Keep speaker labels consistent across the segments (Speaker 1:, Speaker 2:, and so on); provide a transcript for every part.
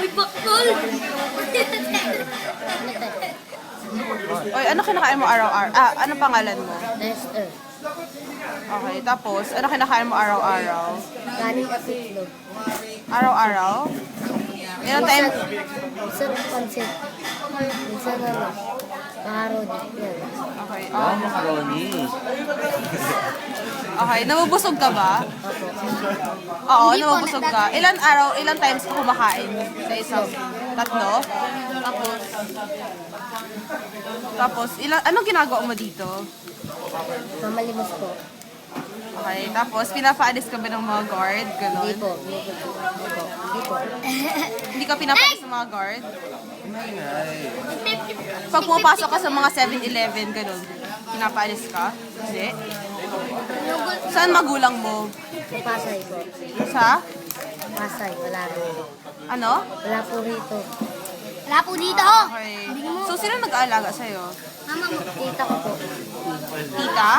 Speaker 1: Uy, bakol!
Speaker 2: Oy, ano kinakain mo araw-araw? Ah, ano pangalan mo?
Speaker 1: Esther.
Speaker 2: Okay, tapos, ano kinakain mo araw-araw?
Speaker 1: Kanin at itlog.
Speaker 2: Araw-araw? Ilang time?
Speaker 1: Minsan pansit. Minsan ano, karod. Yan.
Speaker 2: Okay,
Speaker 3: Oh, macaroni.
Speaker 2: okay, nabubusog ka ba?
Speaker 1: Opo.
Speaker 2: Oo, nabubusog ka. Ilan araw, ilang times ka kumakain sa isang tatlo? Tapos, anong ginagawa mo dito?
Speaker 1: Mamalimos po.
Speaker 2: Okay, tapos pinapaalis ka ba ng mga guard?
Speaker 1: Hindi
Speaker 2: Ganon?
Speaker 1: po. Hindi po.
Speaker 2: Hindi ka pinapaalis ng mga guard?
Speaker 3: Ay.
Speaker 2: Pag pumapasok ka sa mga 7-Eleven, ganon, pinapaalis ka? Hindi? Saan magulang mo?
Speaker 1: Pasay po.
Speaker 2: Sa?
Speaker 1: Pasay. Wala rin.
Speaker 2: Ano?
Speaker 1: Wala po rito.
Speaker 4: Wala po dito.
Speaker 2: Okay. So, sino nag-aalaga sa'yo?
Speaker 4: Mama mo.
Speaker 1: Tita ko po.
Speaker 2: Tita?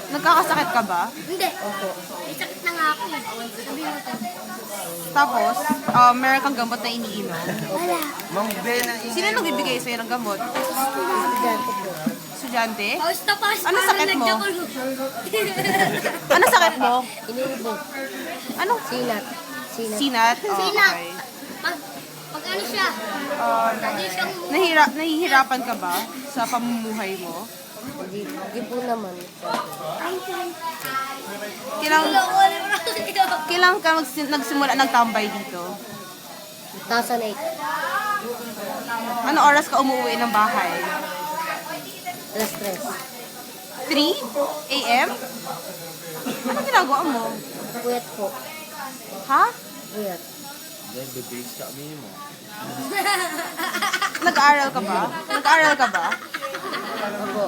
Speaker 2: Nagkakasakit ka ba?
Speaker 4: Hindi.
Speaker 1: Opo.
Speaker 4: May sakit na nga ako. Sabi mo to.
Speaker 2: Tapos, meron kang gamot na iniinom.
Speaker 4: Wala.
Speaker 3: Mang Ben ang
Speaker 2: Sino nagbibigay sa'yo ng gamot?
Speaker 1: Estudyante po.
Speaker 2: Estudyante?
Speaker 4: Pause na pause.
Speaker 2: Ano
Speaker 4: parang
Speaker 2: sakit mo?
Speaker 4: nagdakulo.
Speaker 2: Ano sakit mo?
Speaker 1: Inuubo.
Speaker 2: Ano?
Speaker 1: Sinat. Sinat.
Speaker 2: Sinat? Oh,
Speaker 4: Sinat.
Speaker 2: okay.
Speaker 4: Pag ano siya, lagi siyang
Speaker 2: Nahihirapan ka ba sa pamumuhay mo?
Speaker 1: Hindi po naman.
Speaker 2: Kailan ka nagsimula nagtambay dito?
Speaker 1: 2008.
Speaker 2: Ano oras ka umuwi ng bahay?
Speaker 1: Alas 3.
Speaker 2: 3 a.m.? Ano ginagawa mo?
Speaker 1: Puyat po.
Speaker 2: Ha?
Speaker 1: Puyat.
Speaker 3: Ben, bibis ka mo.
Speaker 2: Nag-aaral ka ba? Nag-aaral ka ba?
Speaker 1: Opo.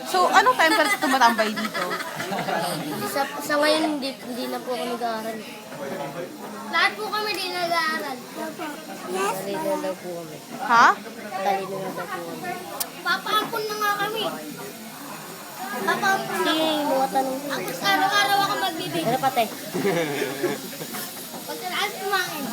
Speaker 2: So, anong time ka tumatambay dito?
Speaker 1: Sa ngayon, hindi na po ako nag-aaral.
Speaker 4: lahat po kami din nag-aaral.
Speaker 1: Talino na daw po kami.
Speaker 2: Ha?
Speaker 1: Talino na daw po kami.
Speaker 4: Papaampun na nga kami. Papaampun na.
Speaker 1: Sige, mga tanong po.
Speaker 4: Ako araw-araw ako magbibigay.
Speaker 1: Ano pate?
Speaker 4: Pagkatapos kumain.